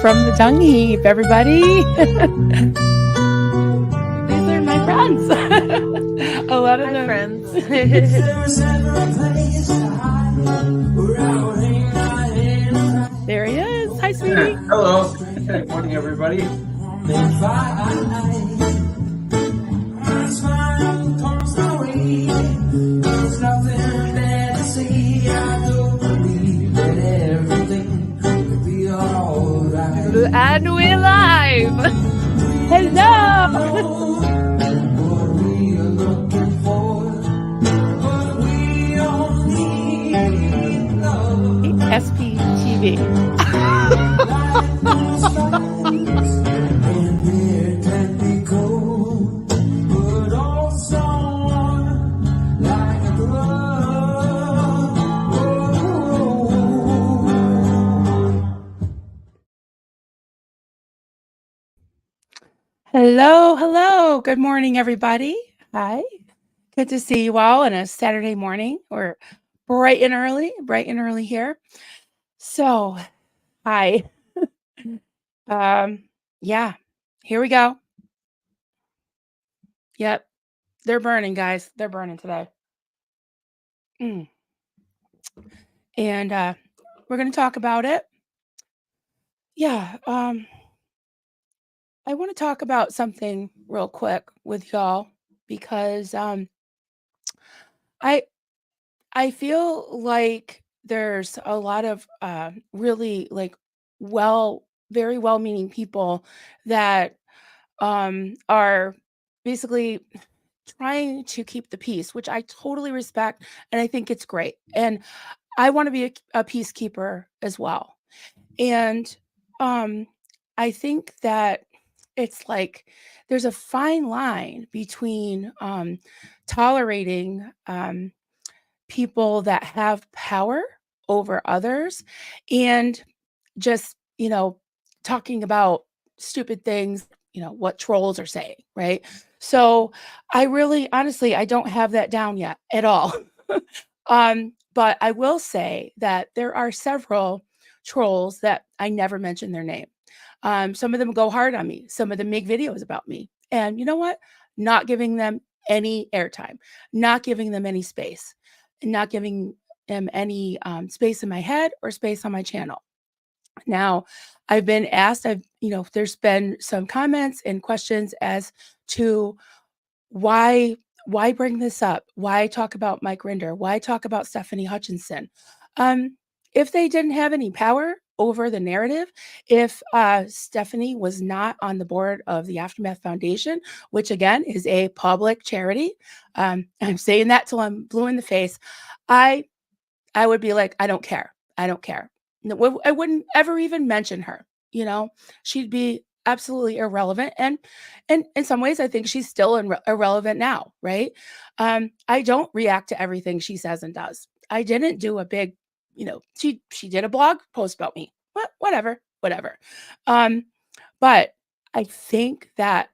from the dung heap, everybody. These are my friends. A lot of them. Friends. There he is. Hi, sweetie. Hello. Good morning, everybody. And we're live. Hello. SPTV. Hello. Good morning, everybody. Hi. Good to see you all on a Saturday morning. We're bright and early here. So, hi. Yeah, here we go. Yep. They're burning, guys. They're burning today. And we're going to talk about it. Yeah. I want to talk about something real quick with y'all because I feel like there's a lot of really like very well-meaning people that are basically trying to keep the peace, which I totally respect and I think it's great. And I want to be a peacekeeper as well. And I think that it's like there's a fine line between tolerating people that have power over others and just, talking about stupid things, what trolls are saying, right? So I really, honestly, I don't have that down yet at all. But I will say that there are several trolls that I never mention their name. Some of them go hard on me. Some of them make videos about me. And you know what? Not giving them any airtime, not giving them any space, and not giving them any space in my head or space on my channel. Now, I've been asked, there's been some comments and questions as to why bring this up? Why talk about Mike Rinder? Why talk about Stefani Hutchinson? If they didn't have any power over the narrative, if Stefani was not on the board of the Aftermath Foundation, which again is a public charity, I'm saying that till I'm blue in the face, I would be like, I don't care. No, I wouldn't ever even mention her. She'd be absolutely irrelevant. And in some ways, I think she's still irrelevant now, right? I don't react to everything she says and does. I didn't do a big, she did a blog post about me. Whatever. But I think that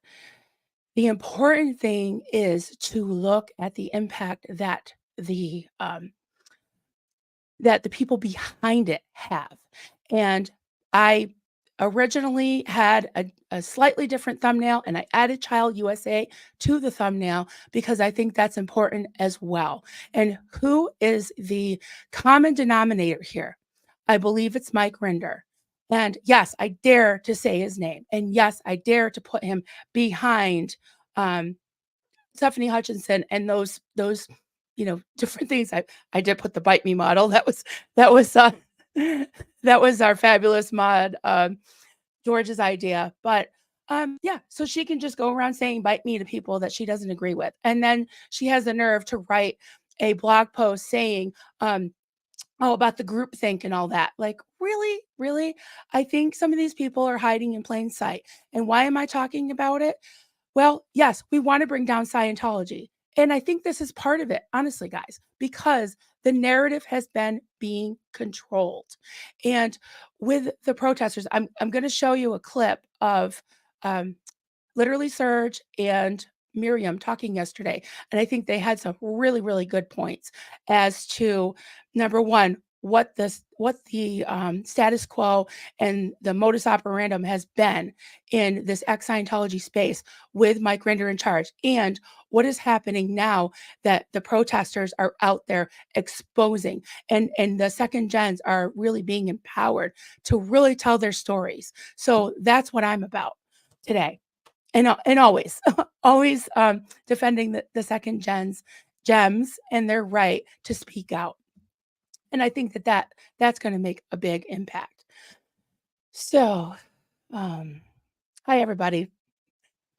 the important thing is to look at the impact that the people behind it have. And I originally had a slightly different thumbnail, and I added Child USA to the thumbnail because I think that's important as well. And who is the common denominator here? I believe it's Mike Rinder. And yes, I dare to say his name. And yes, I dare to put him behind Stefani Hutchinson and those different things. I did put the bite me model. That was our fabulous mod, George's idea. But yeah, so she can just go around saying bite me to people that she doesn't agree with. And then she has the nerve to write a blog post saying, about the groupthink and all that. Like, really? I think some of these people are hiding in plain sight. And why am I talking about it? Well, yes, we want to bring down Scientology. And I think this is part of it, honestly, guys, because the narrative has been being controlled. And with the protesters, I'm going to show you a clip of literally Serge and Mirriam talking yesterday. And I think they had some really, really good points as to, number one, what the status quo and the modus operandum has been in this ex-Scientology space with Mike Rinder in charge, and what is happening now that the protesters are out there exposing, and the second gens are really being empowered to really tell their stories. So that's what I'm about today, and always, always defending the second gems and their right to speak out. And I think that's going to make a big impact. So, um, hi everybody.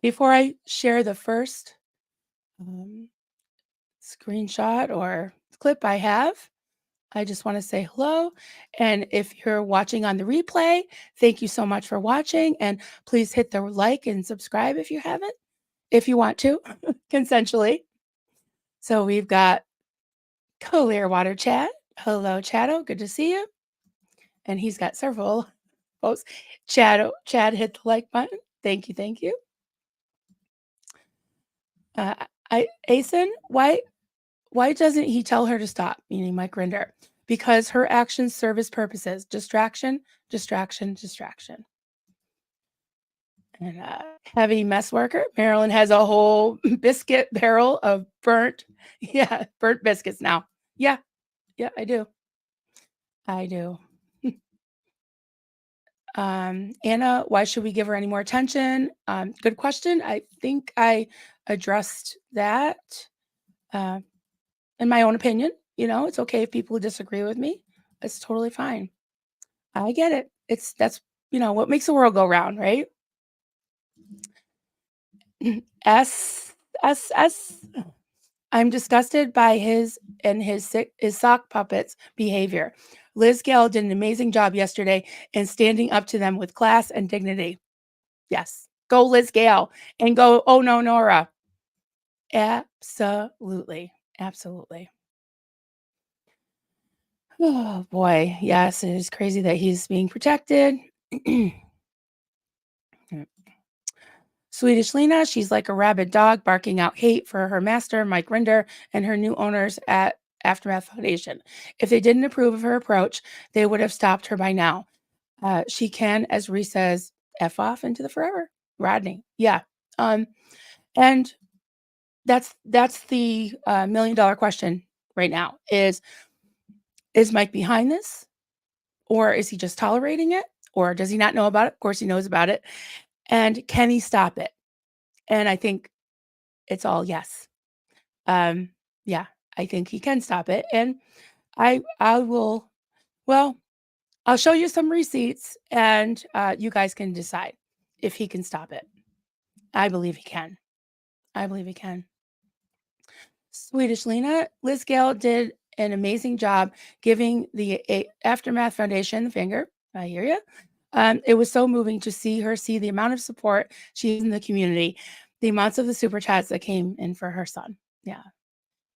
Before I share the first um, screenshot or clip I have, I just want to say hello. And if you're watching on the replay, thank you so much for watching. And please hit the like and subscribe if you haven't, if you want to, consensually. So we've got Clearwater Chat. Hello, Chatto. Good to see you. And he's got several posts. Chad hit the like button. Thank you. Thank you. Asen, why doesn't he tell her to stop? Meaning Mike Rinder. Because her actions serve his purposes. Distraction, distraction, distraction. And heavy mess worker. Marilyn has a whole biscuit barrel of burnt biscuits now. Yeah, I do. I do. Anna, why should we give her any more attention? Good question. I think I addressed that in my own opinion. It's okay if people disagree with me. It's totally fine. I get it. That's what makes the world go round, right? S. I'm disgusted by his sock puppets behavior. Liz Gale did an amazing job yesterday in standing up to them with class and dignity. Yes. Go Liz Gale and go, oh no, Nora. Absolutely. Absolutely. Oh boy. Yes, it is crazy that he's being protected. Swedish Lena, she's like a rabid dog barking out hate for her master, Mike Rinder, and her new owners at Aftermath Foundation. If they didn't approve of her approach, they would have stopped her by now. She can, as Reese says, F off into the forever. Rodney. Yeah. And that's the $1 million question right now is Mike behind this, or is he just tolerating it, or does he not know about it? Of course he knows about it. And can he stop it? And I think it's all yes. Yeah, I think he can stop it. And I will, well, I'll show you some receipts and you guys can decide if he can stop it. I believe he can. I believe he can. Swedish Lena, Liz Gale did an amazing job giving the Aftermath Foundation the finger. I hear you. It was so moving to see her see the amount of support she has in the community, the amounts of the super chats that came in for her son. Yeah.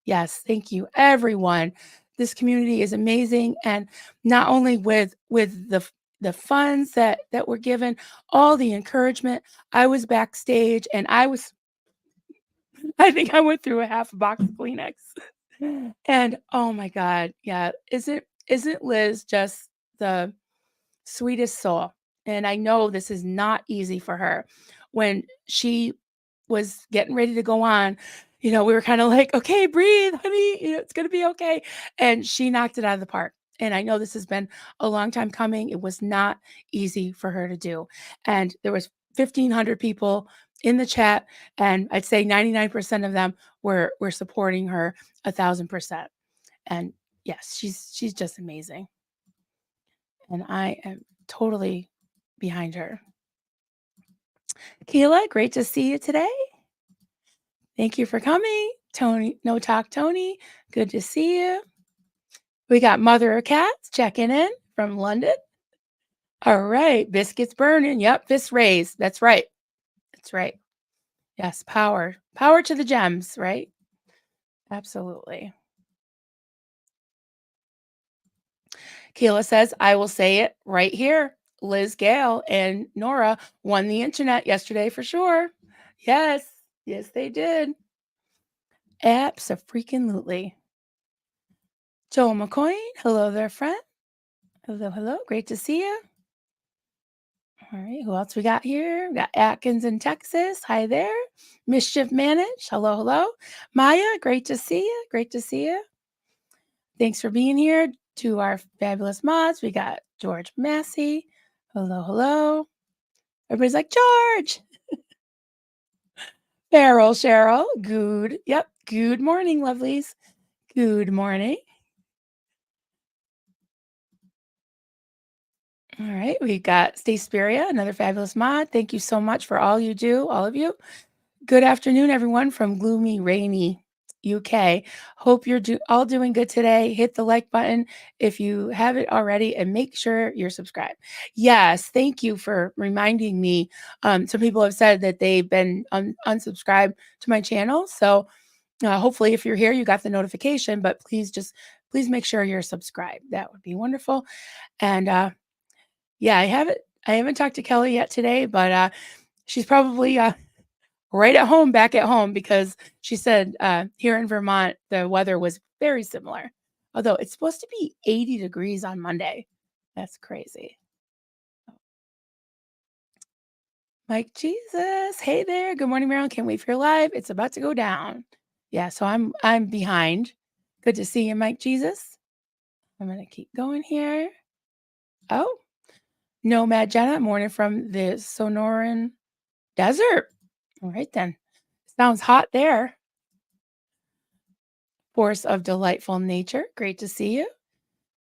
Yes. Thank you, everyone. This community is amazing. And not only with the funds that were given, all the encouragement. I was backstage and I think I went through a half a box of Kleenex. And oh my God, yeah. Isn't Liz just the sweetest soul? And I know this is not easy for her. When she was getting ready to go on, we were kind of like, okay, breathe, honey, it's gonna be okay. And she knocked it out of the park. And I know this has been a long time coming. It was not easy for her to do. And there was 1,500 people in the chat, and I'd say 99% of them were supporting her 1,000%. And yes, she's just amazing. And I am totally behind her. Keela, great to see you today. Thank you for coming. Tony, No Talk Tony, good to see you. We got Mother of Cats checking in from London. All right, biscuits burning. Yep, fist raised. That's right. That's right. Yes, power. Power to the gems, right? Absolutely. Keela says, I will say it right here. Liz Gale and Nora won the internet yesterday for sure. Yes, they did. Abso-freaking-lutely. Joel McCoy, hello there, friend. Hello, hello. Great to see you. All right, who else we got here? We got Atkins in Texas. Hi there. Mischief Managed. Hello, hello. Maya, great to see you. Great to see you. Thanks for being here. To our fabulous mods, we got George Massey. Hello, hello. Everybody's like, George. Cheryl. Good. Yep. Good morning, lovelies. Good morning. All right, we got Stacey Speria, another fabulous mod. Thank you so much for all you do, all of you. Good afternoon, everyone from gloomy, rainy UK. Hope you're all doing good today. Hit the like button if you haven't already, and make sure you're subscribed. Yes, thank you for reminding me. Some people have said that they've been unsubscribed to my channel, so hopefully, if you're here, you got the notification. But please make sure you're subscribed. That would be wonderful. And yeah, I haven't talked to Kelly yet today, but she's probably right at home, back at home, because she said here in Vermont the weather was very similar. Although it's supposed to be 80 degrees on Monday. That's crazy. Mike Jesus, hey there. Good morning, Marilyn. Can't wait for your live. It's about to go down. Yeah, so I'm behind. Good to see you, Mike Jesus. I'm gonna keep going here. Oh, Nomad Jenna, morning from the Sonoran Desert. All right then. Sounds hot there. Force of delightful nature. Great to see you.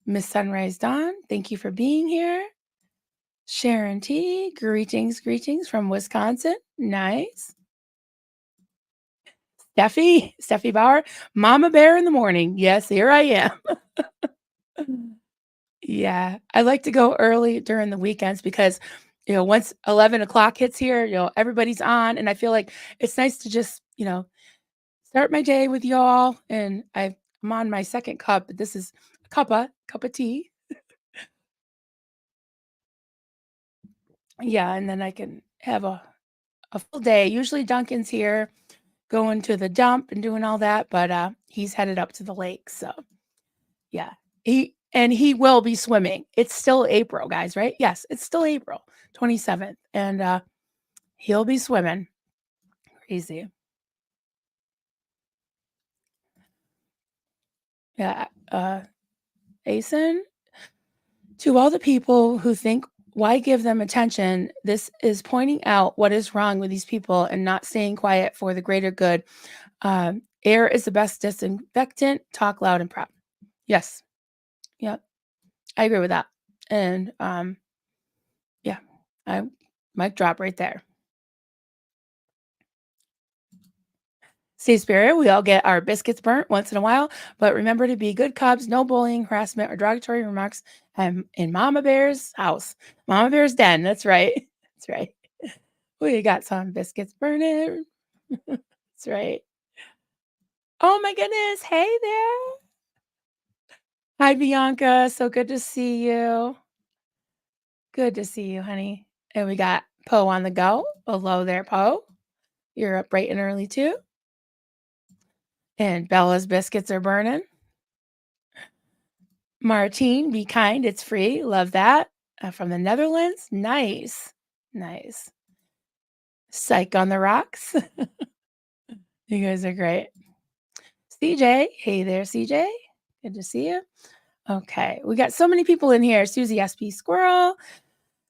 Miss Sunrise Dawn, thank you for being here. Sharon T, greetings from Wisconsin. Nice. Steffi Bauer, Mama Bear in the morning. Yes, here I am. Yeah, I like to go early during the weekends because, once 11 o'clock hits here, everybody's on. And I feel like it's nice to just, start my day with y'all. And I'm on my second cup. This is a cup of tea. Yeah, and then I can have a full day. Usually Duncan's here going to the dump and doing all that, but he's headed up to the lake. So yeah. He will be swimming. It's still April, guys, right? Yes, it's still April 27th. And he'll be swimming. Crazy. Yeah. Asen, to all the people who think, why give them attention? This is pointing out what is wrong with these people and not staying quiet for the greater good. Air is the best disinfectant. Talk loud and proud. Yes. Yep. I agree with that. And yeah, I mic drop right there. Stay spirit. We all get our biscuits burnt once in a while, but remember to be good cubs. No bullying, harassment, or derogatory remarks. In Mama Bear's house, Mama Bear's den. That's right. That's right. We got some biscuits burning. That's right. Oh my goodness. Hey there. Hi, Bianca. So good to see you. Good to see you, honey. And we got Poe on the go. Hello there, Poe. You're up bright and early too. And Bella's biscuits are burning. Martine, be kind. It's free. Love that. From the Netherlands. Nice. Nice. Psych on the rocks. You guys are great. CJ. Hey there, CJ. Good to see you. Okay. We got so many people in here. Suzy SP Squirrel.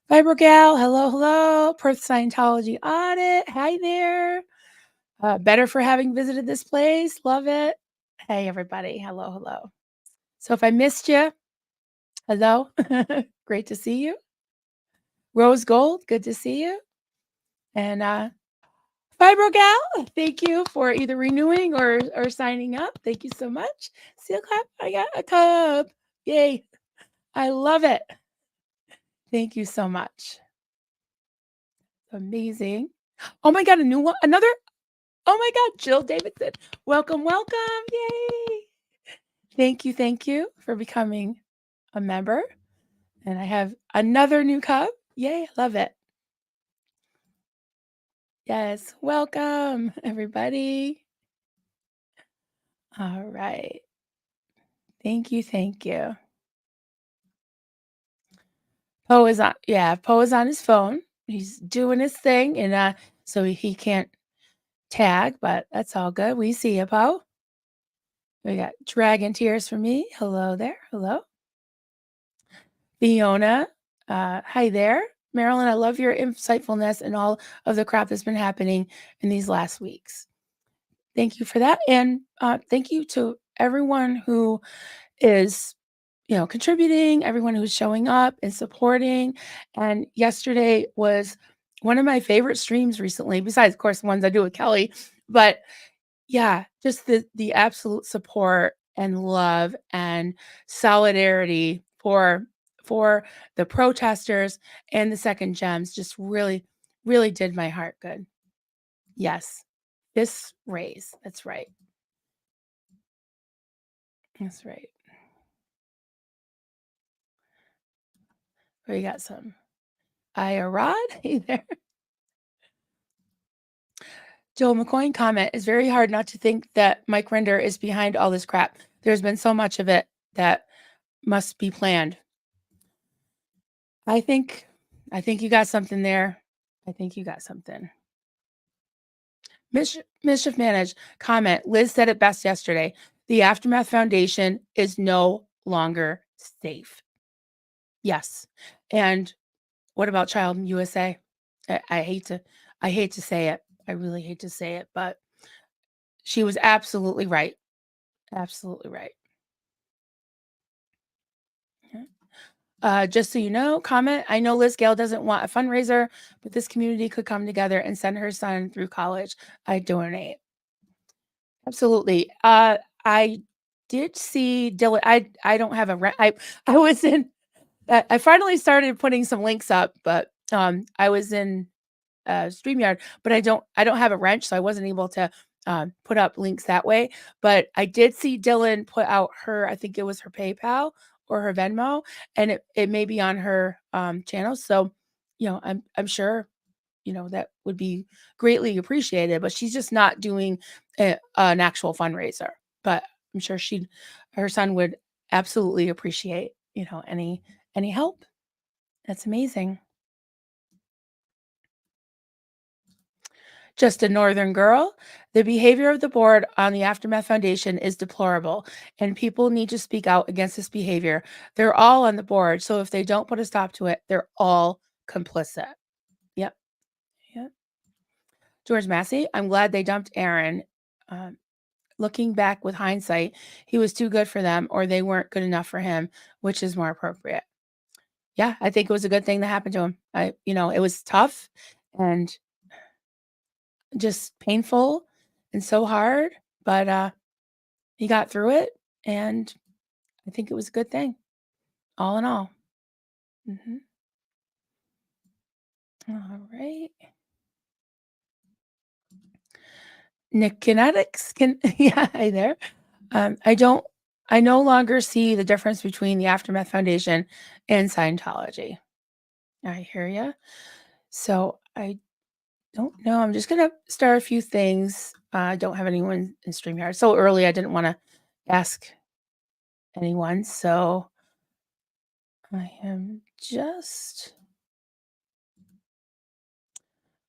Fibrogal. Hello, hello. Perth Scientology Audit. Hi there. Better for having visited this place. Love it. Hey, everybody. Hello, hello. So if I missed you, hello. Great to see you. Rose Gold, good to see you. And Fibrogal, thank you for either renewing or signing up. Thank you so much. Seal clap, I got a cup. Yay. I love it. Thank you so much. Amazing. Oh my God, a new one. Another. Oh my God, Jill Davidson. Welcome, welcome. Yay. Thank you for becoming a member. And I have another new cup. Yay, love it. Yes, welcome, everybody. All right. Thank you, thank you. Poe is on his phone. He's doing his thing, and, so he can't tag, but that's all good. We see you, Poe. We got Dragon Tears for me. Hello there. Hello. Fiona, hi there. Marilyn, I love your insightfulness and all of the crap that's been happening in these last weeks. Thank you for that. And thank you to everyone who is, contributing, everyone who's showing up and supporting. And yesterday was one of my favorite streams recently, besides, of course, the ones I do with Kelly. But yeah, just the absolute support and love and solidarity for the protesters and the second gems just really, really did my heart good. Yes. This raise. That's right. That's right. We got some Rod. Hey there. Joel McCoy comment, "It's very hard not to think that Mike Rinder is behind all this crap. There's been so much of it that must be planned." I think I think you got something there. I think you got something. Mischief Managed comment, "Liz said it best yesterday. The Aftermath Foundation is no longer safe." Yes. And what about Child USA? I hate to say it. I really hate to say it, but she was absolutely right. Absolutely right. Yeah. Just so you know, comment, "I know Liz Gale doesn't want a fundraiser, but this community could come together and send her son through college. I donate." Absolutely. I did see Dylan. I don't have a I was in. I finally started putting some links up, but I was in StreamYard, but I don't have a wrench, so I wasn't able to put up links that way. But I did see Dylan put out her, I think it was her PayPal or her Venmo, and it may be on her channel. So, I'm sure that would be greatly appreciated. But she's just not doing an actual fundraiser. But I'm sure her son would absolutely appreciate any help. That's amazing. Just a Northern girl. The behavior of the board on the Aftermath Foundation is deplorable, and people need to speak out against this behavior. They're all on the board, so if they don't put a stop to it, they're all complicit. Yep. Yep. George Massey, I'm glad they dumped Aaron. Um, Looking back with hindsight, he was too good for them, or they weren't good enough for him, which is more appropriate. Yeah, I think it was a good thing that happened to him. It was tough and just painful and so hard, but he got through it, and I think it was a good thing, all in all. Mhm. All right. Nick Kinetics can yeah, hi there. I no longer see the difference between the Aftermath Foundation and Scientology. I hear you. So I don't know. I'm just gonna start a few things. I don't have anyone in StreamYard. So early, I didn't want to ask anyone. So I am just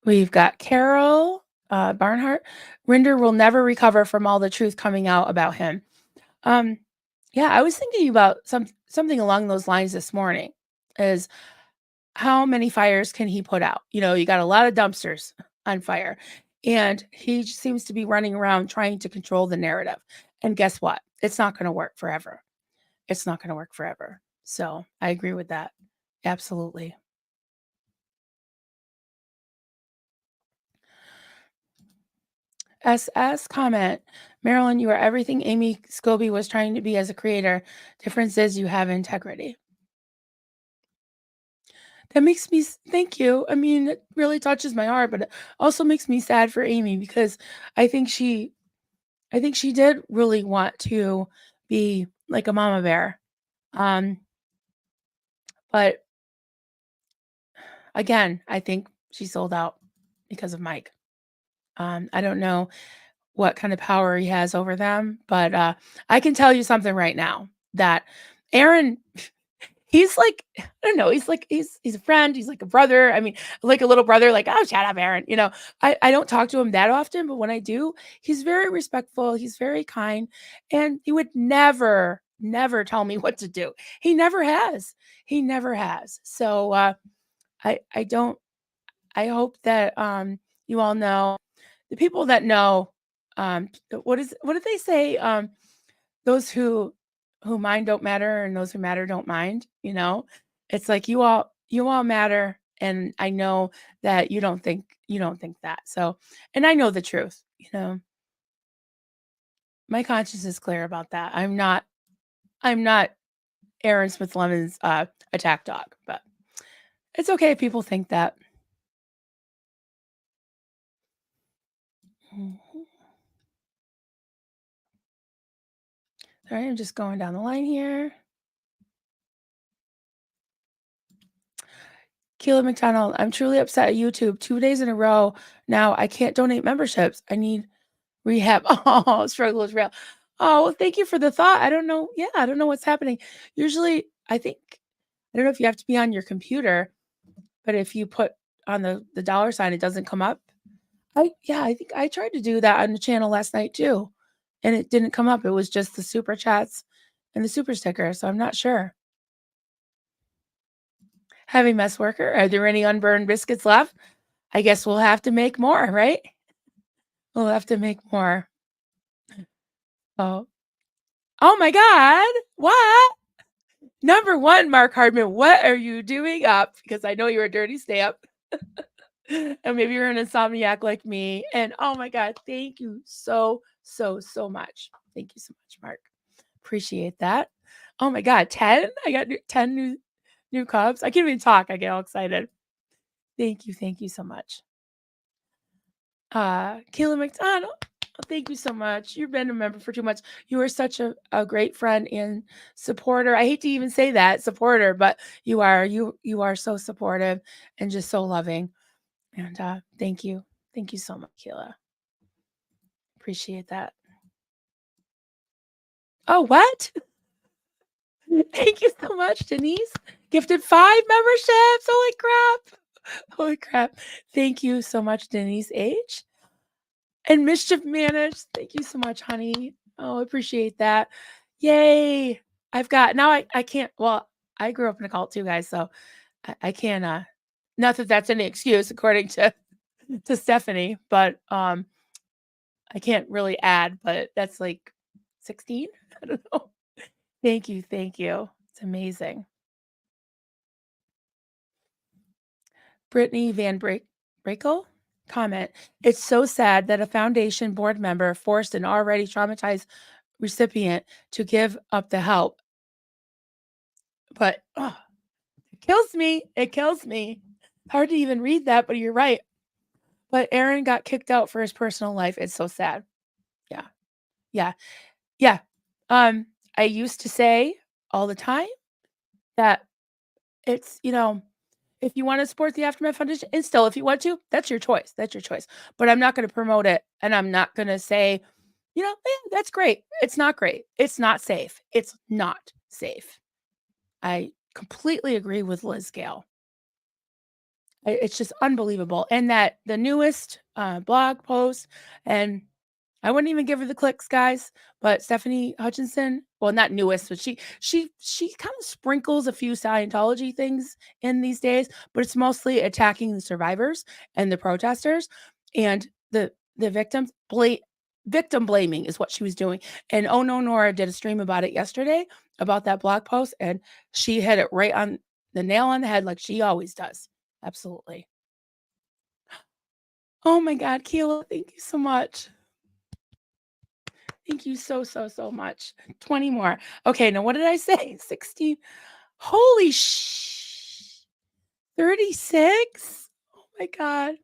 we've got Carol Barnhart. Rinder will never recover from all the truth coming out about him. Um, yeah, I was thinking about something along those lines this morning. Is how many fires can he put out? You got a lot of dumpsters on fire, and he just seems to be running around trying to control the narrative. And guess what? It's not going to work forever. It's not going to work forever. So I agree with that. Absolutely. SS comment. Marilyn, you are everything Amy Scobie was trying to be as a creator. Difference is you have integrity. That makes me thank you. I mean, it really touches my heart, but it also makes me sad for Amy because I think she I think she did really want to be like a mama bear. Um, but again, I think she sold out because of Mike. I don't know what kind of power he has over them, but I can tell you something right now. that Aaron he's like, I don't know, he's a friend, he's like a brother. I mean, like a little brother, like, "Oh, shut up, Aaron." I don't talk to him that often, but when I do, he's very respectful, he's very kind, and he would never, never tell me what to do. He never has. He never has. So, I don't I hope that, you all know the people that know, what did they say? Those who mind don't matter and those who matter don't mind, you know? It's like you all matter, and I know that you don't think that. So, and I know the truth. My conscience is clear about that. I'm not Aaron Smith Lemon's attack dog, but it's okay if people think that. Mhm. All right, I'm just going down the line here. Keela McDonald, I'm truly upset at YouTube. 2 days in a row. Now I can't donate memberships. I need rehab. Oh, struggle is real. Oh, well, thank you for the thought. I don't know. Yeah, I don't know what's happening. Usually, I don't know if you have to be on your computer, but if you put on the dollar sign, it doesn't come up. I think I tried to do that on the channel last night too, and it didn't come up. It was just the super chats and the super sticker. So I'm not sure. Heavy mess worker. Are there any unburned biscuits left? I guess we'll have to make more, right? We'll have to make more. Oh, oh my God. What? Number one, Mark Hardman, what are you doing up? Because I know you're a dirty stay up. And maybe you're an insomniac like me. And oh my God, thank you so, so, so much. Thank you so much, Mark. Appreciate that. Oh my God, 10? I got 10 new cubs. I can't even talk. I get all excited. Thank you. Thank you so much. Keela McDonald. Thank you so much. You've been a member for 2 months. You are such a great friend and supporter. I hate to even say that, supporter, but you are. You are so supportive and just so loving. And thank you. Thank you so much, Keela. Appreciate that. Oh, what? Thank you so much, Denise. Gifted 5 memberships. Holy crap. Holy crap. Thank you so much, Denise H. And Mischief Managed. Thank you so much, honey. Oh, I appreciate that. Yay. I've got now I can't well, I grew up in a cult too, guys, so I can't not that that's any excuse according to Stephanie, but I can't really add, but that's like 16. I don't know. Thank you. Thank you. It's amazing. Brittany Van Brakel comment. It's so sad that a foundation board member forced an already traumatized recipient to give up the help. But it kills me. It kills me. Hard to even read that, but you're right. But Aaron got kicked out for his personal life. It's so sad. Yeah. Yeah. Yeah. I used to say all the time that it's, if you want to support the Aftermath Foundation, and still, if you want to, that's your choice. That's your choice. But I'm not going to promote it. And I'm not going to say, that's great. It's not great. It's not safe. It's not safe. I completely agree with Liz Gale. It's just unbelievable. And that the newest blog post, and I wouldn't even give her the clicks, guys. But Stefani Hutchinson, well, not newest, but she kind of sprinkles a few Scientology things in these days, but it's mostly attacking the survivors and the protesters and the victims. Victim blaming is what she was doing. And Oh No Nora did a stream about it yesterday about that blog post, and she hit it right on the nail on the head like she always does. Absolutely. Oh my God, Keela, thank you so much. Thank you so, so, so much. 20 more. Okay, now what did I say? 16. Holy 36? Oh my God.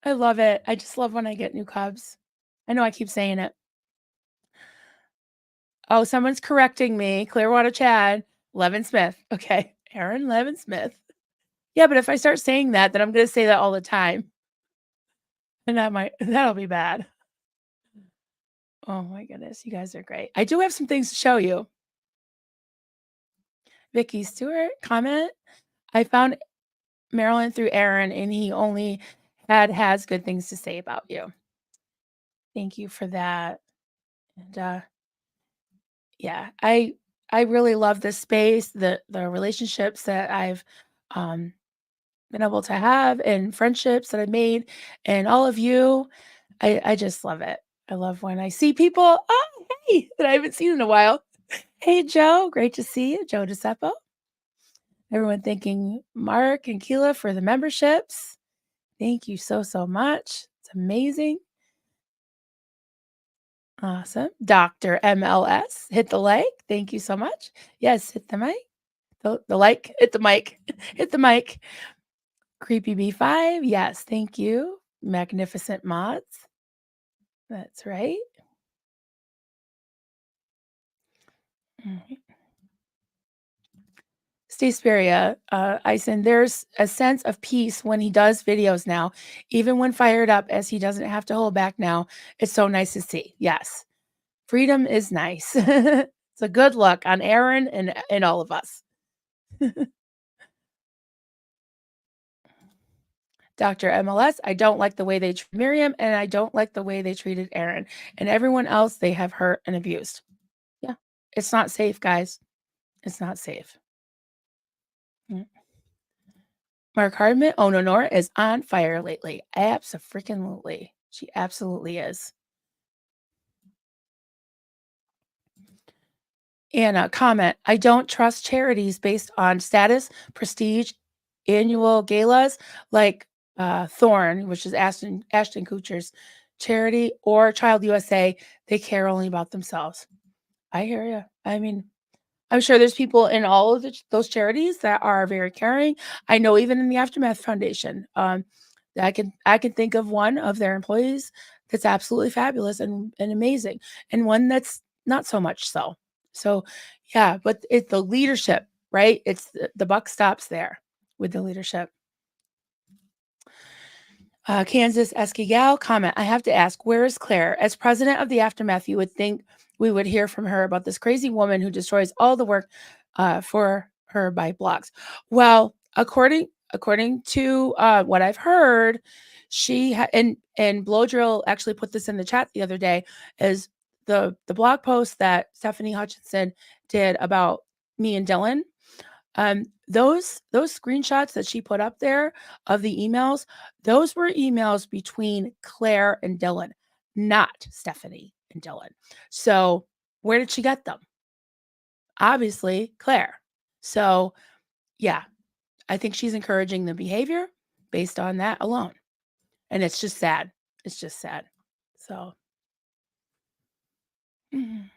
I love it. I just love when I get new cubs. I know I keep saying it. Oh, someone's correcting me. Clearwater Chad, Levin Smith. Okay, Aaron Levin Smith. Yeah, but if I start saying that, then I'm going to say that all the time. And that'll be bad. Oh my goodness, you guys are great. I do have some things to show you. Vicky Stewart comment. I found Marilyn through Aaron, and he only has good things to say about you. Thank you for that. And yeah, I really love this space, the relationships that I've um, been able to have, and friendships that I've made, and all of you. I just love it. I love when I see people. Oh, hey, that I haven't seen in a while. Hey, Joe, great to see you, Joe DeCeppo. Everyone thanking Mark and Keela for the memberships. Thank you so, so much. It's amazing. Awesome. Dr. MLS, hit the like. Thank you so much. Yes, hit the mic. The like, hit the mic. Hit the mic. Creepy B5. Yes, thank you. Magnificent mods. That's right. Mhm. Steve Speria, Ison, there's a sense of peace when he does videos now, even when fired up, as he doesn't have to hold back now. It's so nice to see. Yes. Freedom is nice. It's a good look on Aaron and all of us. Dr. MLS, I don't like the way they treat Mirriam, and I don't like the way they treated Aaron and everyone else they have hurt and abused. Yeah. It's not safe, guys. It's not safe. Mm. Mark Hardman, oh no, Nora is on fire lately. Abso-freaking-lutely. She absolutely is. And a comment, I don't trust charities based on status, prestige, annual galas like Thorn, which is Ashton Kutcher's charity, or Child USA. They care only about themselves. I hear you. I mean, I'm sure there's people in all of those charities that are very caring. I know even in the Aftermath Foundation, I can think of one of their employees that's absolutely fabulous and amazing, and one that's not so much so. So, yeah, but it's the leadership, right? It's the buck stops there with the leadership. Kansas Esquigal comment. I have to ask, where is Claire? As president of the Aftermath, you would think we would hear from her about this crazy woman who destroys all the work for her by blogs. Well, according to what I've heard, and Blow Drill actually put this in the chat the other day, is the blog post that Stefani Hutchinson did about me and Dylan. Those screenshots that she put up there of the emails, those were emails between Claire and Dylan, not Stephanie and Dylan. So where did she get them? Obviously, Claire. So yeah, I think she's encouraging the behavior based on that alone. And it's just sad. It's just sad. So mm.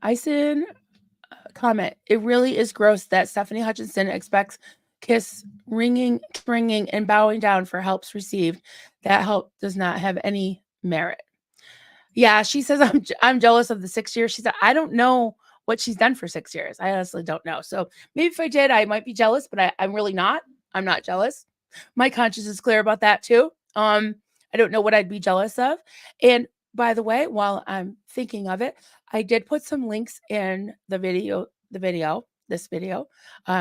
Ison comment. It really is gross that Stephanie Hutchinson expects ringing, and bowing down for helps received. That help does not have any merit. Yeah, she says I'm jealous of the 6 years. She said I don't know what she's done for 6 years. I honestly don't know. So maybe if I did, I might be jealous, but I'm really not. I'm not jealous. My conscience is clear about that too. I don't know what I'd be jealous of. And by the way, while I'm thinking of it, I did put some links in this video.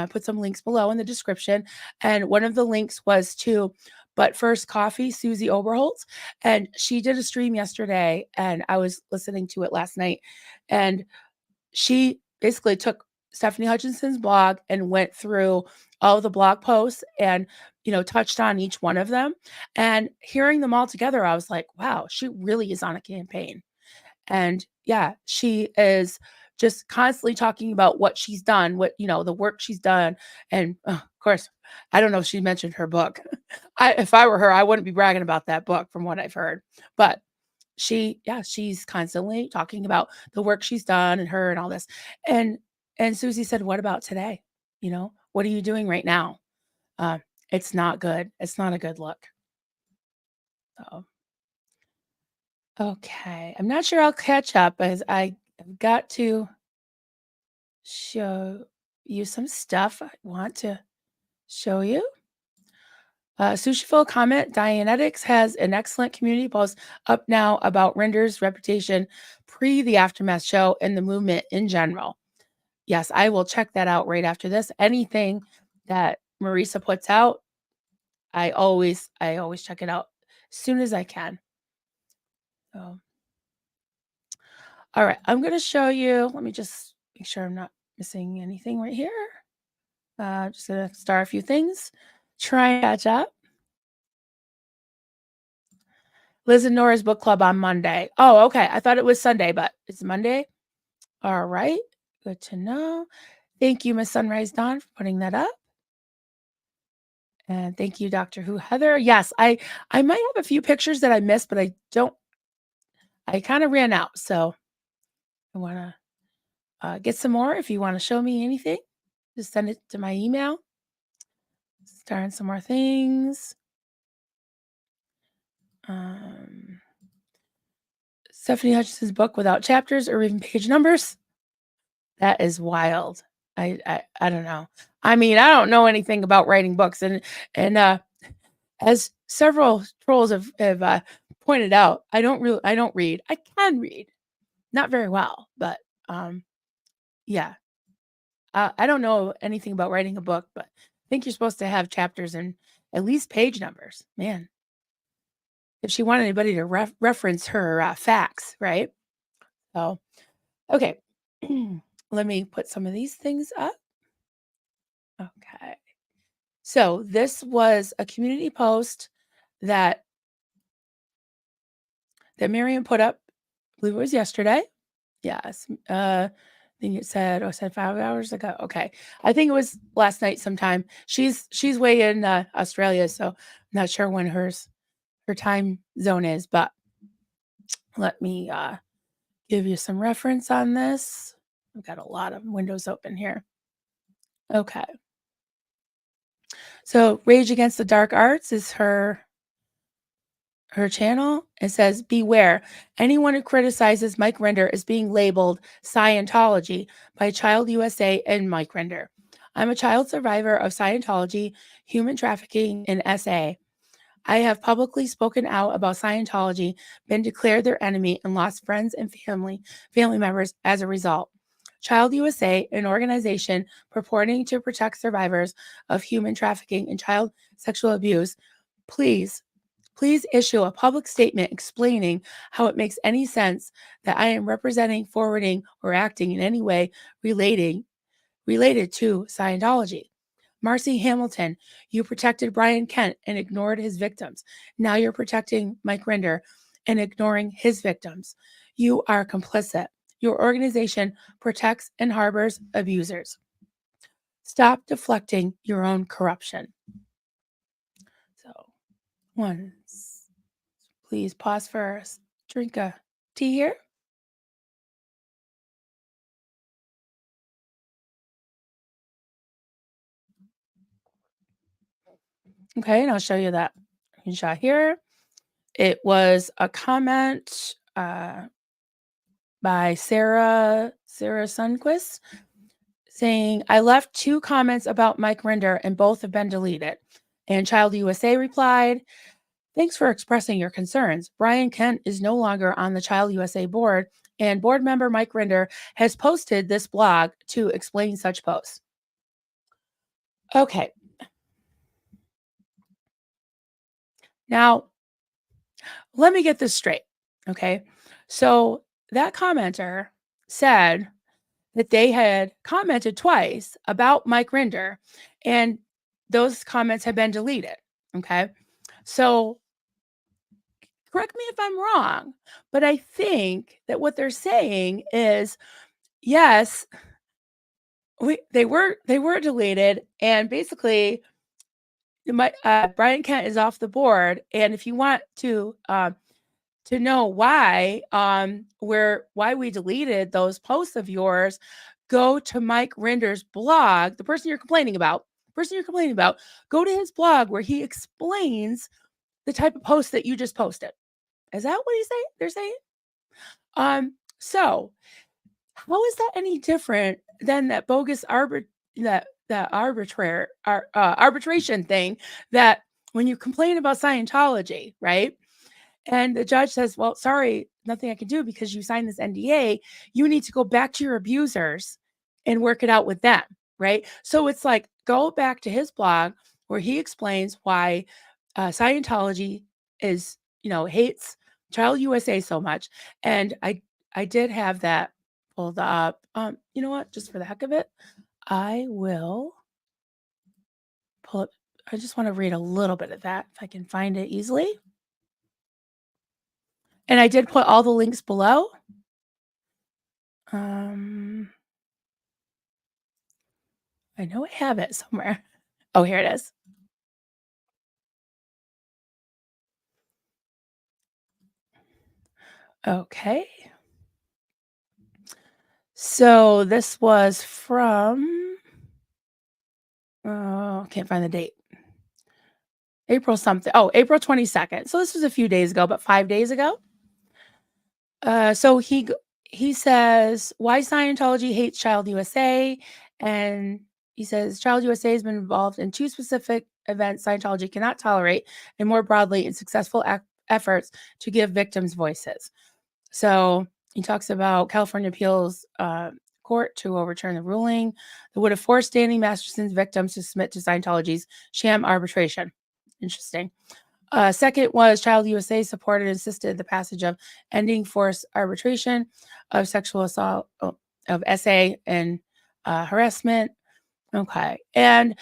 Put some links below in the description. And one of the links was to But First Coffee, Suzy Oberholtz. And she did a stream yesterday, and I was listening to it last night. And she basically took Stephanie Hutchinson's blog and went through all the blog posts and, touched on each one of them. And hearing them all together, I was like, wow, she really is on a campaign. And yeah, she is just constantly talking about what she's done, the work she's done. And of course, I don't know if she mentioned her book. If I were her, I wouldn't be bragging about that book from what I've heard. But she's constantly talking about the work she's done and her and all this. And Suzy said, what about today? What are you doing right now? Uh, it's not good. It's not a good look. So, okay. I'm not sure I'll catch up as I've got to show you some stuff I want to show you. Sushiful comment, Dianetics has an excellent community post up now about Rinder's reputation pre the Aftermath show and the movement in general. Yes, I will check that out right after this. Anything that Marisa puts out, I always check it out as soon as I can. So, all right, I'm going to show you. Let me just make sure I'm not missing anything right here. Just going to start a few things. Try and catch up. Liz and Nora's book club on Monday. Oh, okay. I thought it was Sunday, but it's Monday. All right. Good to know. Thank you, Miss Sunrise Dawn, for putting that up. And thank you, Doctor Who Heather. Yes, I might have a few pictures that I missed, but I kind of ran out. So I want to get some more. If you want to show me anything, just send it to my email. Starting some more things. Stefani Hutchinson's book without chapters or even page numbers. That is wild. I don't know. I mean, I don't know anything about writing books, and as several trolls have pointed out, I don't read. I can read, not very well, but yeah. I don't know anything about writing a book, but I think you're supposed to have chapters and at least page numbers. Man, if she wanted anybody to reference her facts, right? So, okay. Let me put some of these things up. Okay. So this was a community post that Mirriam put up, I believe it was yesterday. Yes. I think it said, I said 5 hours ago. Okay. I think it was last night sometime. She's way in Australia, so I'm not sure when her time zone is, but let me give you some reference on this. I've got a lot of windows open here. Okay. So Rage Against the Dark Arts is her channel. It says, beware, anyone who criticizes Mike Rinder is being labeled Scientology by Child USA and Mike Rinder. I'm a child survivor of Scientology, human trafficking, and SA. I have publicly spoken out about Scientology, been declared their enemy, and lost friends and family members as a result. Child USA, an organization purporting to protect survivors of human trafficking and child sexual abuse, please issue a public statement explaining how it makes any sense that I am representing, forwarding, or acting in any way related to Scientology. Marcy Hamilton, you protected Brian Kent and ignored his victims. Now you're protecting Mike Rinder and ignoring his victims. You are complicit. Your organization protects and harbors abusers. Stop deflecting your own corruption. So, please pause for a drink of tea here. Okay, and I'll show you that screenshot here. It was a comment by Sarah Sundquist saying, I left 2 comments about Mike Rinder and both have been deleted. And Child USA replied, thanks for expressing your concerns. Brian Kent is no longer on the Child USA board, and board member Mike Rinder has posted this blog to explain such posts. Okay. Now, let me get this straight. Okay. So that commenter said that they had commented twice about Mike Rinder and those comments have been deleted. Okay. So correct me if I'm wrong, but I think that what they're saying is, yes, they were deleted, and basically Brian Kent is off the board. And if you want to know why why we deleted those posts of yours, go to Mike Rinder's blog. The person you're complaining about, go to his blog where he explains the type of post that you just posted. Is that what they're saying? So how is that any different than that bogus arbitration thing that when you complain about Scientology, right? And the judge says, well, sorry, nothing I can do because you signed this NDA. You need to go back to your abusers and work it out with them, right? So it's like, go back to his blog where he explains why Scientology is, hates Child USA so much. And I did have that pulled up. You know what? Just for the heck of it, I will pull it. I just want to read a little bit of that if I can find it easily. And I did put all the links below. I know I have it somewhere. Oh, here it is. Okay. So this was from, can't find the date. April something. Oh, April 22nd. So this was a few days ago, but 5 days ago. So he says why Scientology hates Child USA, and he says Child USA has been involved in two specific events Scientology cannot tolerate, and more broadly in successful efforts to give victims voices. So he talks about California appeals court to overturn the ruling that would have forced Danny Masterson's victims to submit to Scientology's sham arbitration. Interesting. Second was Child USA supported and assisted the passage of ending forced arbitration of sexual assault, of SA and harassment. Okay. And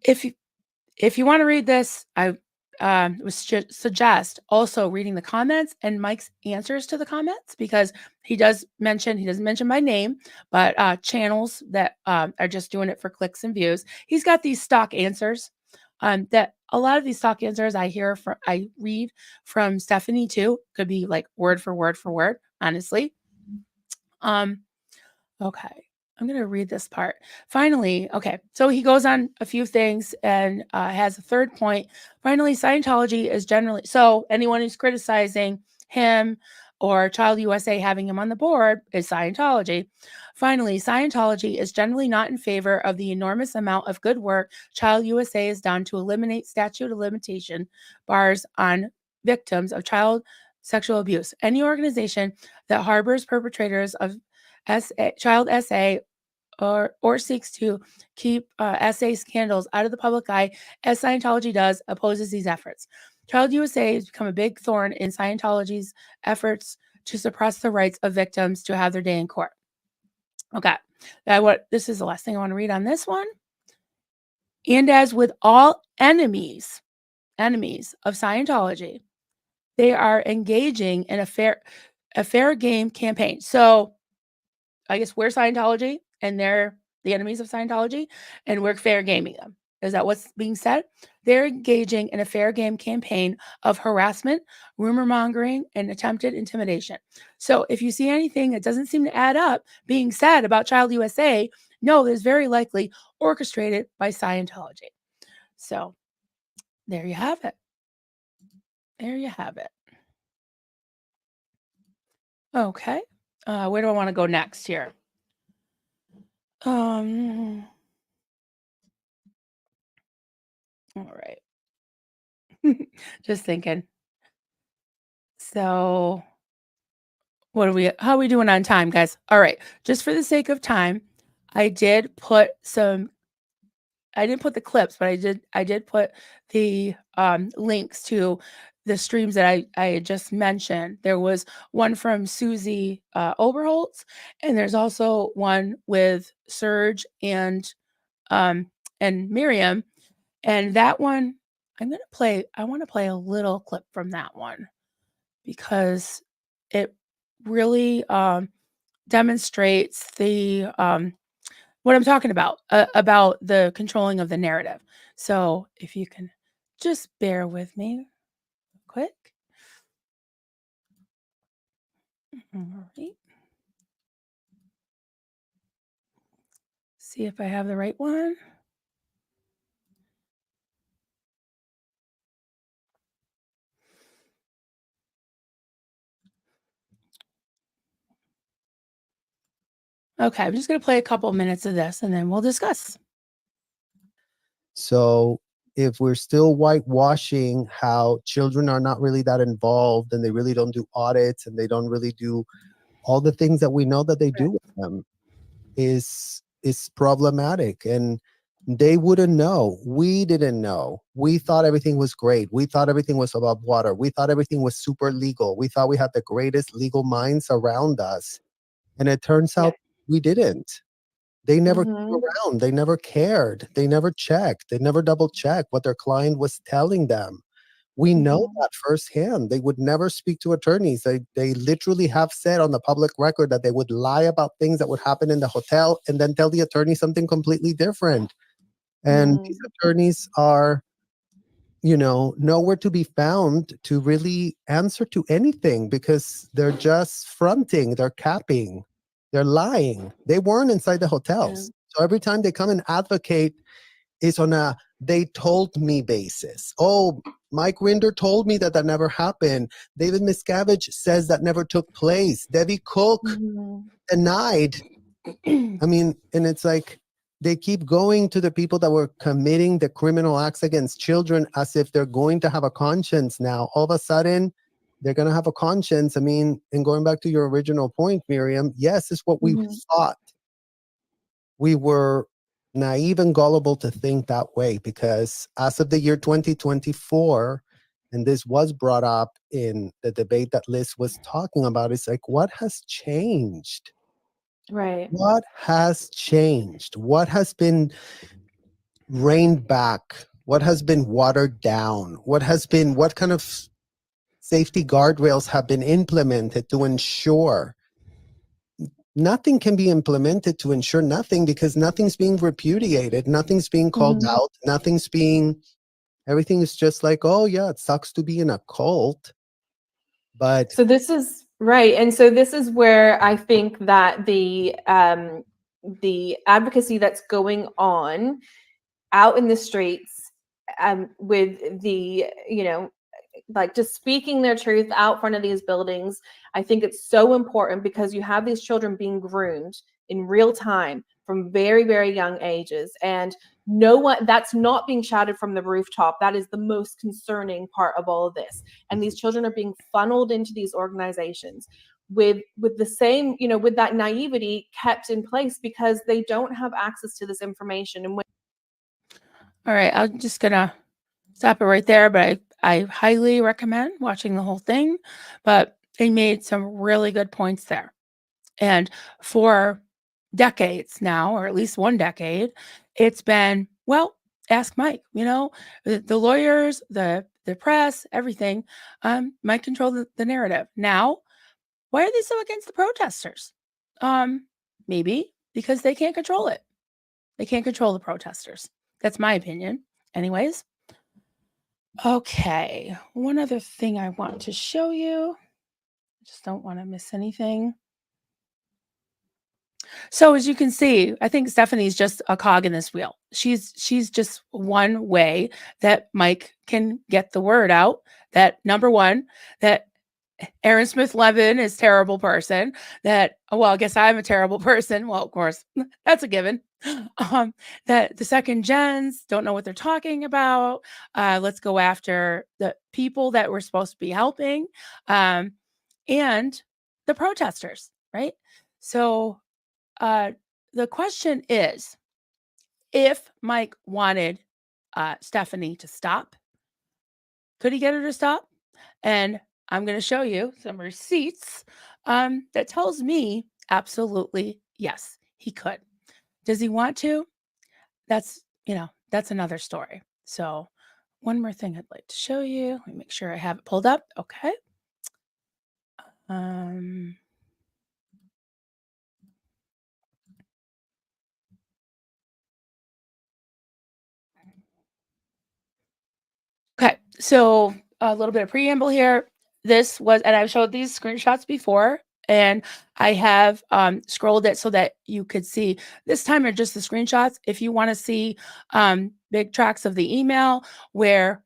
if you want to read this, I would suggest also reading the comments and Mike's answers to the comments, because he doesn't mention my name, but channels that are just doing it for clicks and views. He's got these stock answers that a lot of these stock answers I read from Stefani too. Could be like word for word, honestly. Okay. I'm going to read this part. Finally, okay. So he goes on a few things and has a third point. Finally, Scientology is generally, so anyone who's criticizing him or Child USA having him on the board is Scientology. Finally, Scientology is generally not in favor of the enormous amount of good work Child USA has done to eliminate statute of limitation bars on victims of child sexual abuse. Any organization that harbors perpetrators of child SA or seeks to keep SA scandals out of the public eye, as Scientology does, opposes these efforts. Child USA has become a big thorn in Scientology's efforts to suppress the rights of victims to have their day in court. Okay, this is the last thing I want to read on this one. And as with all enemies of Scientology, they are engaging in a fair game campaign. So I guess we're Scientology and they're the enemies of Scientology, and we're fair gaming them. Is that what's being said? They're engaging in a fair game campaign of harassment, rumor mongering, and attempted intimidation. So if you see anything that doesn't seem to add up being said about Child USA, no, it's very likely orchestrated by Scientology. So there you have it. There you have it. Okay. Where do I want to go next here? All right. Just thinking. So how are we doing on time, guys? All right. Just for the sake of time, I didn't put the clips, but I did put the links to the streams that I had just mentioned. There was one from Suzy Oberholtz, and there's also one with Serge and Mirriam. And that one, I want to play a little clip from that one because it really demonstrates the what I'm talking about the controlling of the narrative. So if you can just bear with me quick. All right. See if I have the right one. Okay, I'm just going to play a couple minutes of this and then we'll discuss. So if we're still whitewashing how children are not really that involved and they really don't do audits and they don't really do all the things that we know that they do with them, is problematic. And they wouldn't know. We didn't know. We thought everything was great. We thought everything was above water. We thought everything was super legal. We thought we had the greatest legal minds around us. And it turns Yeah. out we didn't. They never came Mhm. around. They never cared. They never checked. They never double checked what their client was telling them. We know Mhm. that firsthand. They would never speak to attorneys. They literally have said on the public record that they would lie about things that would happen in the hotel and then tell the attorney something completely different. And these Mhm. attorneys are, nowhere to be found to really answer to anything because they're just fronting, they're capping, they're lying. They weren't inside the Yeah. hotels. So every time they come and advocate, is on a they told me basis. Oh, Mike Rinder told me that never happened. David Miscavige says that never took place. Debbie Cook Mhm. denied. I mean, and it's like they keep going to the people that were committing the criminal acts against children as if they're going to have a conscience now. All of a sudden, they're going to have a conscience. I mean, and going back to your original point, Mirriam, yes, it's what we Mhm. thought. We were naive and gullible to think that way because as of the year 2024, and this was brought up in the debate that Liz was talking about, it's like, what has changed? Right. What has changed? What has been reined back? What has been watered down? What kind of safety guardrails have been implemented to ensure nothing can be implemented to ensure nothing because nothing's being repudiated, nothing's being called Mhm. out, everything is just like, oh yeah, it sucks to be in a cult, but So this is right, and so this is where I think that the advocacy that's going on out in the streets, with the like just speaking their truth out front of these buildings. I think it's so important because you have these children being groomed in real time from very, very young ages. And no one that's not being shouted from the rooftop. That is the most concerning part of all of this. And these children are being funneled into these organizations with the same, with that naivety kept in place because they don't have access to this information. And when All right, I'm just gonna stop it right there, but I highly recommend watching the whole thing. But they made some really good points there. And for decades now, or at least one decade, it's been, well, ask Mike, the lawyers, the press, everything might control the narrative. Now, why are they so against the protesters? Maybe because they can't control it. They can't control the protesters. That's my opinion. Anyways, okay. One other thing I want to show you. I just don't want to miss anything. So as you can see, I think Stephanie's just a cog in this wheel. She's just one way that Mike can get the word out that number one, that Aaron Smith Levin is a terrible person, that, well, I guess I'm a terrible person. Well, of course, that's a given. That the second gens don't know what they're talking about. Let's go after the people that we're supposed to be helping, and the protesters, right? So the question is, if Mike wanted Stephanie to stop, could he get her to stop? And I'm going to show you some receipts that tells me absolutely yes, he could. Does he want to? That's another story. So one more thing I'd like to show you. Let me make sure I have it pulled up. Okay. Um, Okay, so a little bit of preamble here. This was, and I've showed these screenshots before, and I have scrolled it so that you could see. This time are just the screenshots. If you want to see big tracks of the email where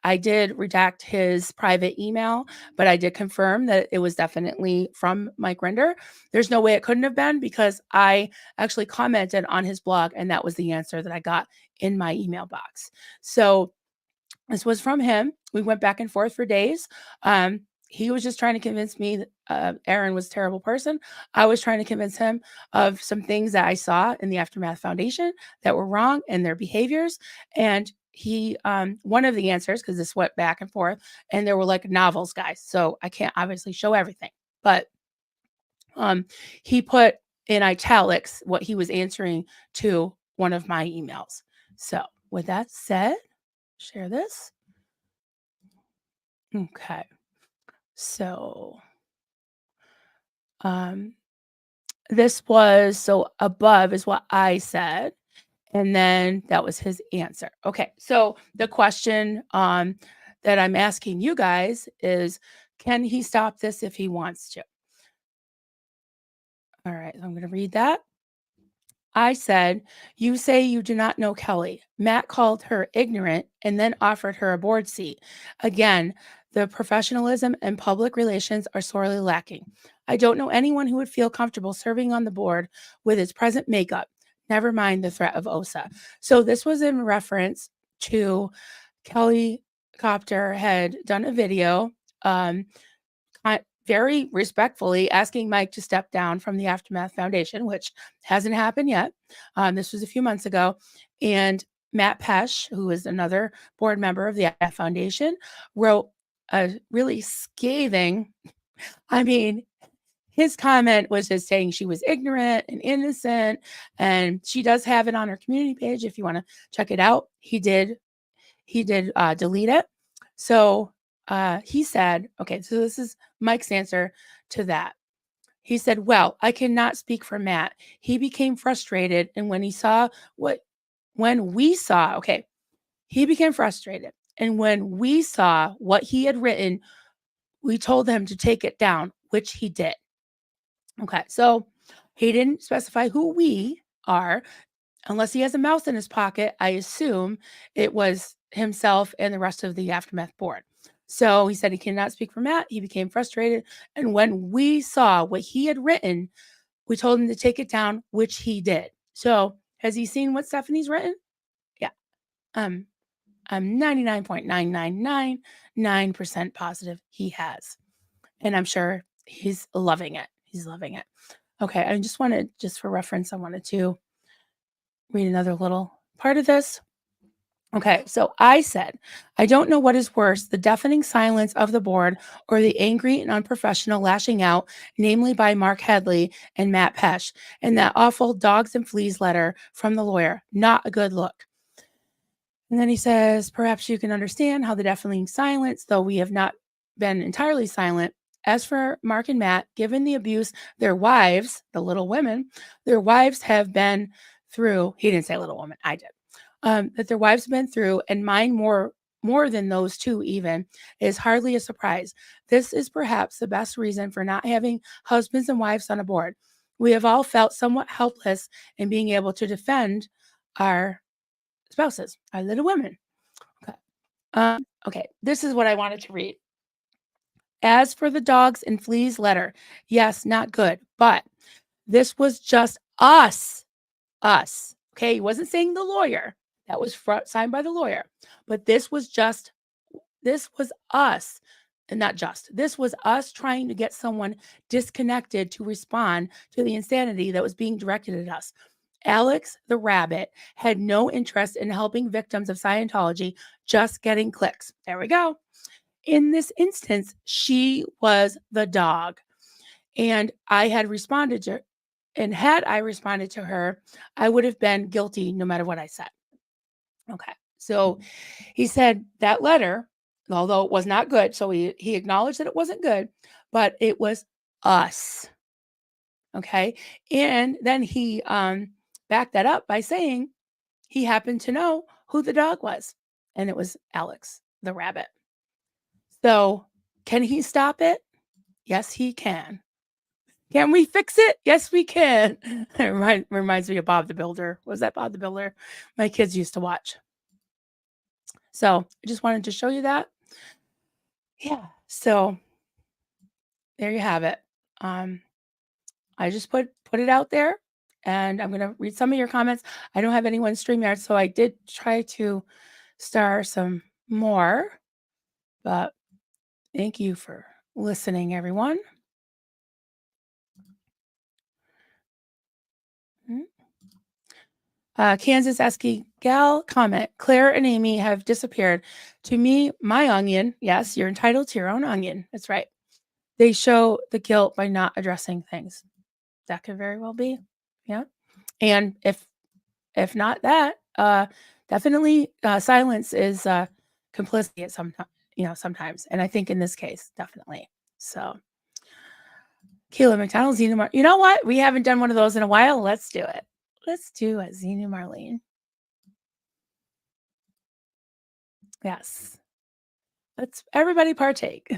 I did redact his private email, but I did confirm that it was definitely from Mike Rinder. There's no way it couldn't have been because I actually commented on his blog, and that was the answer that I got in my email box. So this was from him. We went back and forth for days. He was just trying to convince me that Aaron was a terrible person. I was trying to convince him of some things that I saw in the Aftermath Foundation that were wrong in their behaviors. And he, one of the answers, because this went back and forth, and there were like novels, guys. So I can't obviously show everything, but he put in italics what he was answering to one of my emails. So with that said, share this. Okay. So, this was so above is what I said, and then that was his answer. Okay. So the question that I'm asking you guys is, can he stop this if he wants to? All right, I'm going to read that. I said, "You say you do not know Kelly. Matt called her ignorant and then offered her a board seat. Again, the professionalism and public relations are sorely lacking. I don't know anyone who would feel comfortable serving on the board with its present makeup, never mind the threat of OSA." So this was in reference to Kelly Copter had done a video very respectfully asking Mike to step down from the Aftermath Foundation, which hasn't happened yet. This was a few months ago. And Matt Pesh, who is another board member of the Aftermath Foundation, wrote a really scathing, I mean, his comment was just saying she was ignorant and innocent. And she does have it on her community page if you want to check it out. He did delete it. So he said, okay, so this is Mike's answer to that. He said, "Well, I cannot speak for Matt. He became frustrated. And when he became frustrated. And when we saw what he had written, we told him to take it down, which he did." Okay, so he didn't specify who we are. Unless he has a mouse in his pocket, I assume it was himself and the rest of the Aftermath board. So he said he cannot speak for Matt. He became frustrated. And when we saw what he had written, we told him to take it down, which he did. So has he seen what Stephanie's written? Yeah. I'm 99.9999% positive he has. And I'm sure he's loving it. He's loving it. Okay. I just wanted, just for reference, I wanted to read another little part of this. Okay, so I said, "I don't know what is worse, the deafening silence of the board or the angry and unprofessional lashing out, namely by Mark Headley and Matt Pesh, and that awful dogs and fleas letter from the lawyer. Not a good look." And then he says, "Perhaps you can understand how the deafening silence, though we have not been entirely silent. As for Mark and Matt, given the abuse their wives, the little women, their wives have been through," he didn't say little woman, I did, "that their wives have been through, and mine more than those two even, is hardly a surprise. This is perhaps the best reason for not having husbands and wives on a board. We have all felt somewhat helpless in being able to defend our spouses, our little women." Okay. Okay, this is what I wanted to read. "As for the dogs and fleas letter, yes, not good, but this was just us. Us. Okay, he wasn't saying the lawyer. That was signed by the lawyer. But this was us, and not just. This was us trying to get someone disconnected to respond to the insanity that was being directed at us. Alex the rabbit had no interest in helping victims of Scientology, just getting clicks." There we go. "In this instance, she was the dog. And I had responded to and had I responded to her, I would have been guilty no matter what I said." Okay. So he said that letter, although it was not good, so he acknowledged that it wasn't good, but it was us. Okay. And then he backed that up by saying he happened to know who the dog was, and it was Alex, the rabbit. So can he stop it? Yes, he can. Can we fix it? Yes, we can. It reminds me of Bob the Builder. Was that Bob the Builder? My kids used to watch. So I just wanted to show you that. Yeah. So there you have it. I just put it out there, and I'm going to read some of your comments. I don't have anyone StreamYard, so I did try to star some more, but thank you for listening, everyone. Kansas Esky Gal comment, Claire and Amy have disappeared. To me, my onion, yes, you're entitled to your own onion. That's right. They show the guilt by not addressing things. That could very well be. Yeah. And if not that, definitely silence is complicity at sometimes. And I think in this case, definitely. So Kayla McDonald, Zena you know what? We haven't done one of those in a while. Let's do it. Let's do it, Zena Marlene. Yes. Let's everybody partake.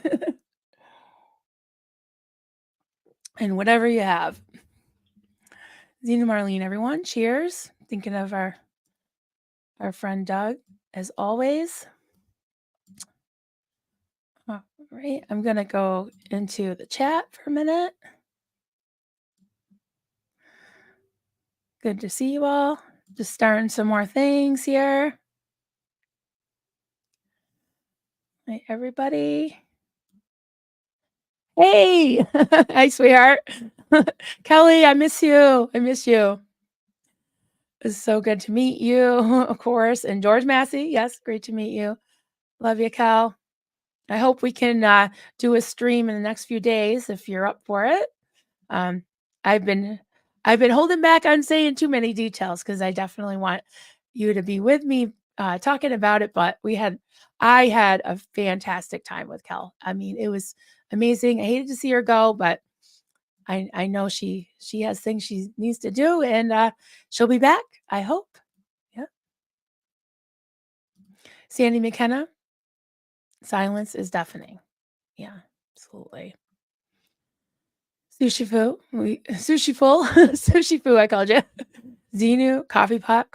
And whatever you have. Zena Marlene, everyone. Cheers. Thinking of our friend Doug, as always. All right. I'm going to go into the chat for a minute. Good to see you all. Just starting some more things here. Hey, everybody. Hey. Hi, sweetheart. Kelly, I miss you. I miss you. It's so good to meet you, of course. And George Massey. Yes, great to meet you. Love you, Cal. I hope we can do a stream in the next few days if you're up for it. I've been holding back on saying too many details because I definitely want you to be with me talking about it. But I had a fantastic time with Kel. I mean, it was amazing. I hated to see her go, but I know she has things she needs to do, and she'll be back. I hope. Yeah. Sandy McKenna. Silence is deafening. Yeah, absolutely. Sushi Fu, Sushi Fu, I called you. Xenu, coffee pot.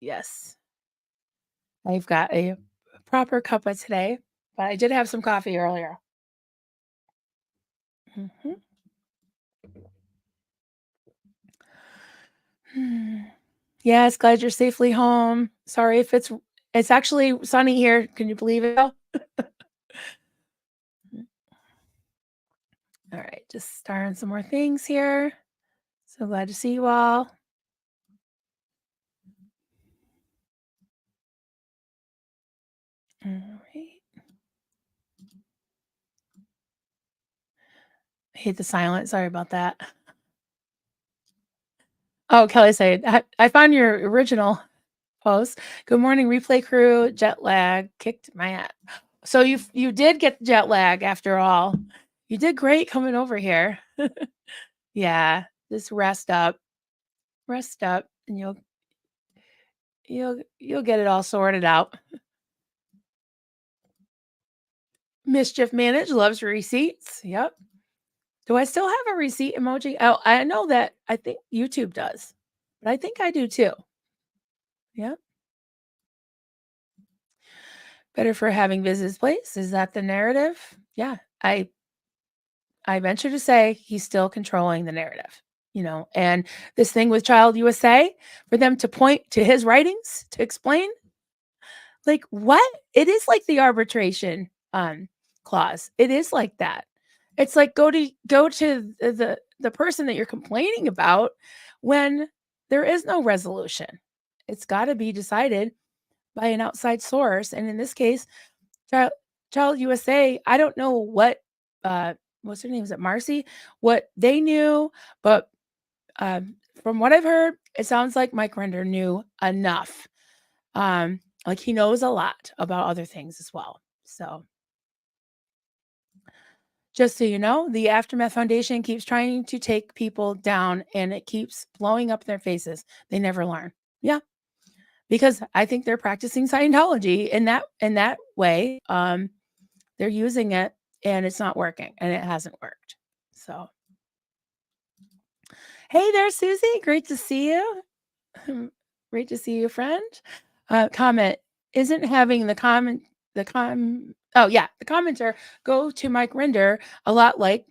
Yes. I've got a proper cuppa today, but I did have some coffee earlier. Mm-hmm. Yes, glad you're safely home. Sorry if it's actually sunny here. Can you believe it? All right, just starting some more things here. So glad to see you all. All right. I hate the silence. Sorry about that. Oh, Kelly said, I found your original post. Good morning, replay crew. Jet lag kicked my ass. So you did get jet lag after all. You did great coming over here. Yeah, just rest up, and you'll get it all sorted out. Mischief Manage loves receipts. Yep. Do I still have a receipt emoji? Oh, I know that. I think YouTube does, but I think I do too. Yep. Better for having Viz's place. Is that the narrative? Yeah. I venture to say he's still controlling the narrative, and this thing with Child USA, for them to point to his writings to explain, like, what? It is like the arbitration clause. It is like that. It's like go to the person that you're complaining about when there is no resolution. It's got to be decided by an outside source, and in this case, Child USA. I don't know what what's her name? Is it Marcy? What they knew, but from what I've heard, it sounds like Mike Rinder knew enough. Like he knows a lot about other things as well. So just so you know, the Aftermath Foundation keeps trying to take people down and it keeps blowing up their faces. They never learn. Yeah. Because I think they're practicing Scientology in that way. They're using it and it's not working and it hasn't worked. So, hey there, Suzy. Great to see you. Great to see you, friend. Comment isn't having the commenter go to Mike Rinder a lot like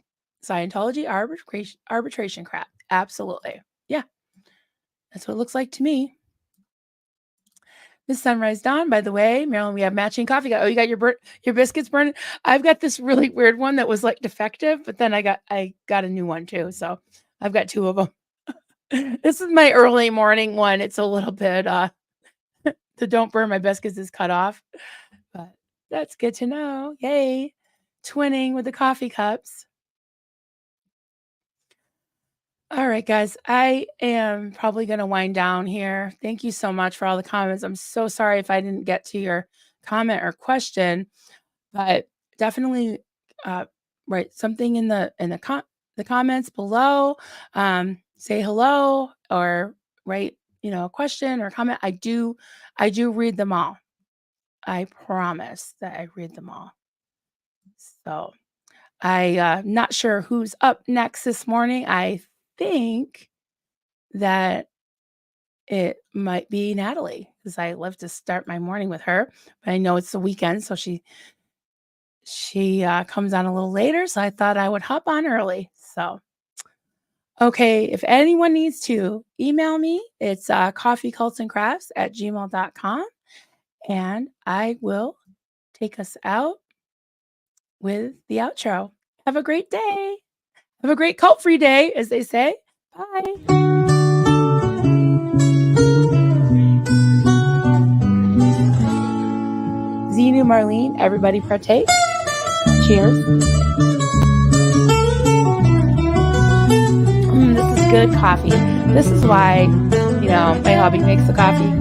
Scientology arbitration crap. Absolutely. Yeah. That's what it looks like to me. This Sunrise Dawn, by the way, Marilyn, we have matching coffee. Oh, you got your biscuits burning. I've got this really weird one that was like defective, but then I got a new one too. So I've got two of them. This is my early morning one. It's a little bit the don't burn my biscuits is cut off, but that's good to know. Yay. Twinning with the coffee cups. All right, guys, I am probably going to wind down here. Thank you so much for all the comments. I'm so sorry if I didn't get to your comment or question, but definitely write something in the comments below. Say hello or write, a question or comment. I do read them all. I promise that I read them all. So I'm not sure who's up next this morning. I think that it might be Natalie because I love to start my morning with her, but I know it's the weekend, so she comes on a little later, so I thought I would hop on early. So, okay, if anyone needs to email me, it's coffeecultsandcrafts@gmail.com, and I will take us out with the outro. Have a great day. Have a great cult-free day, as they say. Bye. Zenu, Marlene, everybody partake. Cheers. This is good coffee. This is why, my hubby makes the coffee.